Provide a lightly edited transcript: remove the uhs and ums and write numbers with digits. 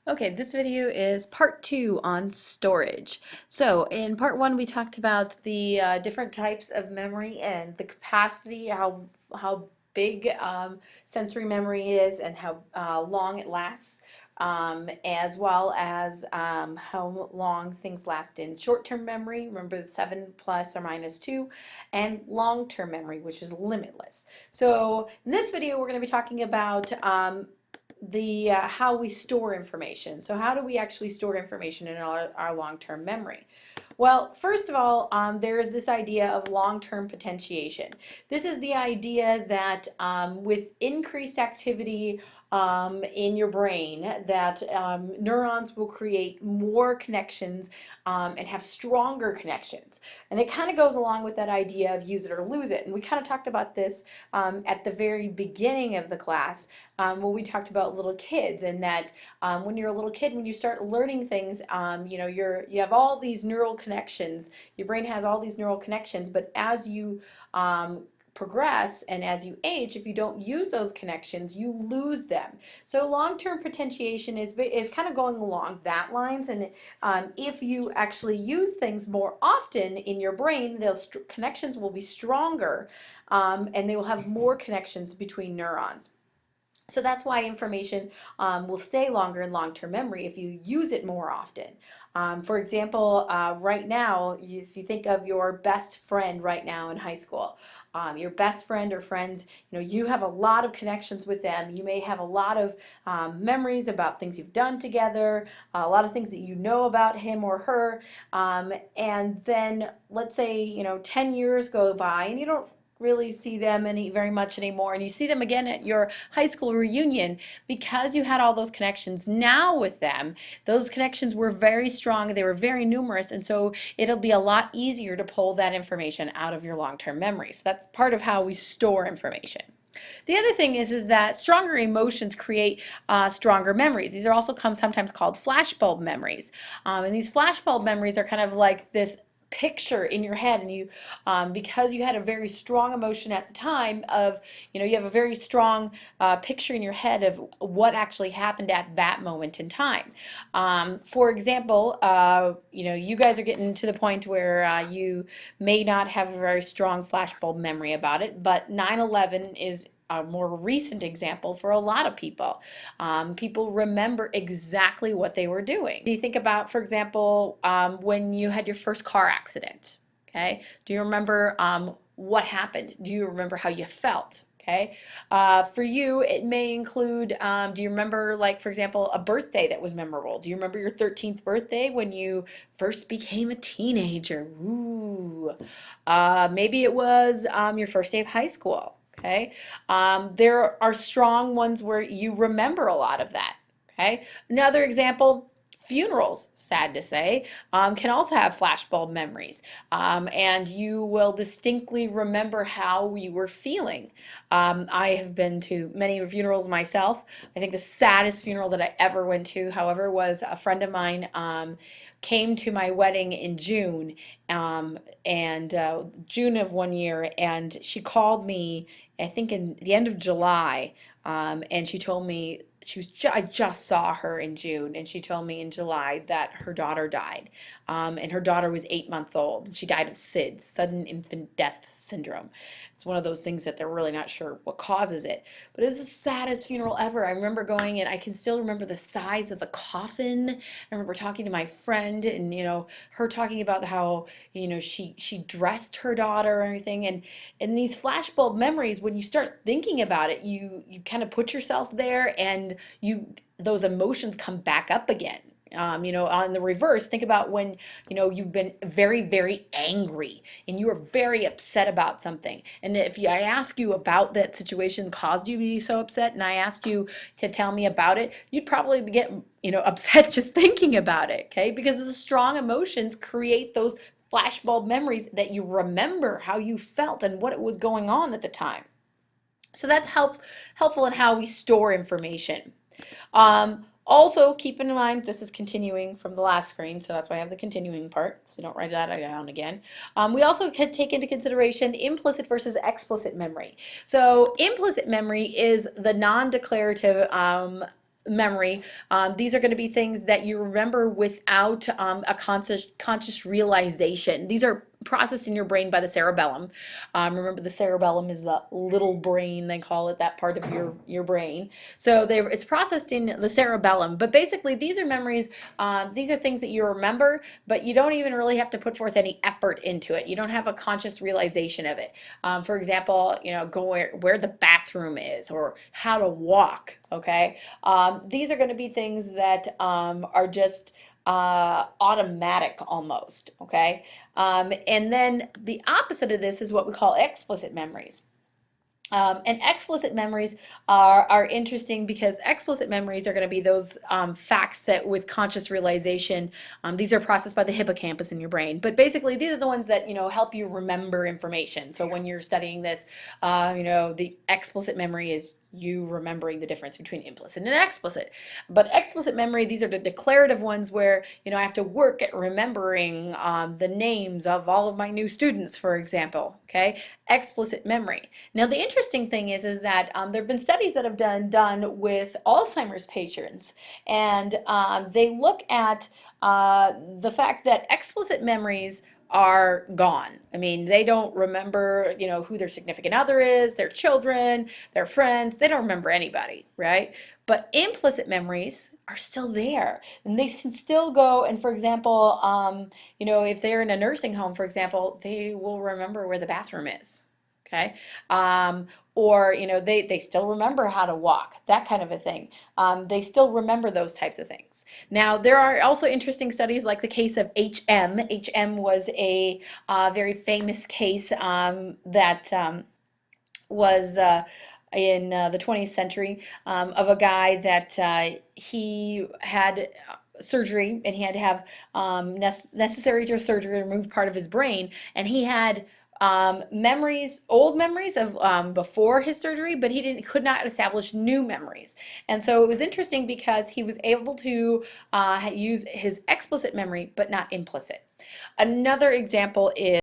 Okay, this video is part 2 on storage. So in part 1 we talked about the different types of memory and the capacity, how big sensory memory is and how long it lasts, as well as how long things last in short-term memory. Remember the 7 plus or minus 2, and long-term memory, which is limitless. So in this video we're going to be talking about the how we store information. So how do we actually store information in our long-term memory? Well, first of all, there is this idea of long-term potentiation. This is the idea that with increased activity in your brain, that neurons will create more connections and have stronger connections. And it kind of goes along with that idea of use it or lose it. And we kind of talked about this at the very beginning of the class when we talked about little kids, and that when you're a little kid, when you start learning things, you have all these neural connections. Your brain has all these neural connections, but as you progress and as you age, if you don't use those connections, you lose them. So long-term potentiation is kind of going along that lines, and if you actually use things more often in your brain, those connections will be stronger, and they will have more connections between neurons. So that's why information will stay longer in long-term memory if you use it more often. For example, right now, if you think of your best friend right now in high school, your best friend or friends, you have a lot of connections with them. You may have a lot of memories about things you've done together, a lot of things that you know about him or her, and then let's say 10 years go by and you don't really see them very much anymore, and you see them again at your high school reunion. Because you had all those connections now with them, those connections were very strong, they were very numerous, and so it'll be a lot easier to pull that information out of your long-term memory. So that's part of how we store information. The other thing is that stronger emotions create stronger memories. These are also sometimes called flashbulb memories. And these flashbulb memories are kind of like this picture in your head, and you because you had a very strong emotion at the time of, you have a very strong picture in your head of what actually happened at that moment in time. For example, you guys are getting to the point where you may not have a very strong flashbulb memory about it, but 9/11 is a more recent example for a lot of people. People remember exactly what they were doing. You think about, for example, when you had your first car accident. Okay, do you remember what happened? Do you remember how you felt? Okay, for you, it may include, do you remember, like, for example, a birthday that was memorable? Do you remember your 13th birthday when you first became a teenager? Ooh. Maybe it was your first day of high school. Okay, there are strong ones where you remember a lot of that. Okay, another example. Funerals, sad to say, can also have flashbulb memories, and you will distinctly remember how you were feeling. I have been to many funerals myself. I think the saddest funeral that I ever went to, however, was a friend of mine came to my wedding in June, and June of one year, and she called me, I think in the end of July, and she told me I just saw her in June, and she told me in July that her daughter died, and her daughter was 8 months old. She died of SIDS, sudden infant death syndrome. It's one of those things that they're really not sure what causes it, but it's the saddest funeral ever. I remember going, and I can still remember the size of the coffin. I remember talking to my friend, and her talking about how she dressed her daughter and everything, and these flashbulb memories, when you start thinking about it, you kind of put yourself there, and those emotions come back up again. On the reverse, think about when you've been very, very angry and you were very upset about something, and if I ask you about that situation caused you to be so upset, and I asked you to tell me about it, you'd probably get upset just thinking about it. Okay, because the strong emotions create those flashbulb memories that you remember how you felt and what it was going on at the time. So that's helpful in how we store information. Also, keep in mind, this is continuing from the last screen, so that's why I have the continuing part, so don't write that down again. We also can take into consideration implicit versus explicit memory. So implicit memory is the non-declarative memory, these are going to be things that you remember without a conscious realization. These are processed in your brain by the cerebellum. Remember, the cerebellum is the little brain, they call it, that part of your brain. So it's processed in the cerebellum. But basically, these are memories. These are things that you remember, but you don't even really have to put forth any effort into it. You don't have a conscious realization of it. For example, go where the bathroom is or how to walk. Okay, these are going to be things that are just automatic almost. Okay, and then the opposite of this is what we call explicit memories. And explicit memories are interesting because explicit memories are going to be those facts that with conscious realization, these are processed by the hippocampus in your brain. But basically, these are the ones that help you remember information. So when you're studying this, the explicit memory is you remembering the difference between implicit and explicit. But explicit memory, these are the declarative ones where I have to work at remembering the names of all of my new students, for example. Okay, explicit memory. Now, the interesting thing is that there have been studies that have done with Alzheimer's patients, and they look at the fact that explicit memories are gone. I mean, they don't remember, who their significant other is, their children, their friends. They don't remember anybody, right? But implicit memories are still there, and they can still go. And for example, if they're in a nursing home, for example, they will remember where the bathroom is. Okay. Or they still remember how to walk, that kind of a thing. They still remember those types of things. Now, there are also interesting studies like the case of HM. HM was a very famous case that was in the 20th century, of a guy that he had surgery, and he had to have necessary surgery to remove part of his brain, and he had old memories of before his surgery, but he could not establish new memories. And so it was interesting because he was able to use his explicit memory, but not implicit. Another example is